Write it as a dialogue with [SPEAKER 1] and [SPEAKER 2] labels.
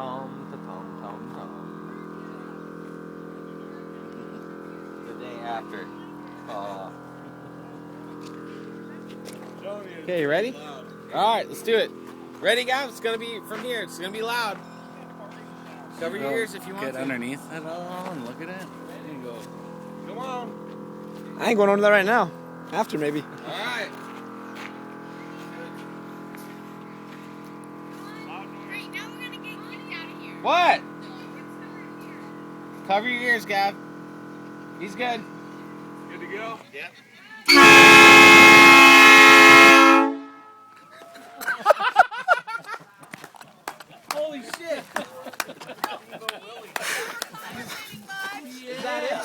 [SPEAKER 1] tom, ta-tom, tom, tom. The day after. Okay, you ready? All right, let's do it. Ready, guys? It's gonna be from here. It's gonna be loud. Cover your ears if you want to.
[SPEAKER 2] Get underneath it all and look at it. There you go.
[SPEAKER 1] Come on.
[SPEAKER 3] I ain't going over there right now. After, maybe.
[SPEAKER 1] All right.
[SPEAKER 4] Great, now we're gonna get kicked out of here.
[SPEAKER 1] What? Cover your ears, Gav. He's good.
[SPEAKER 5] Good to go?
[SPEAKER 1] Yeah. Holy shit. Is that it?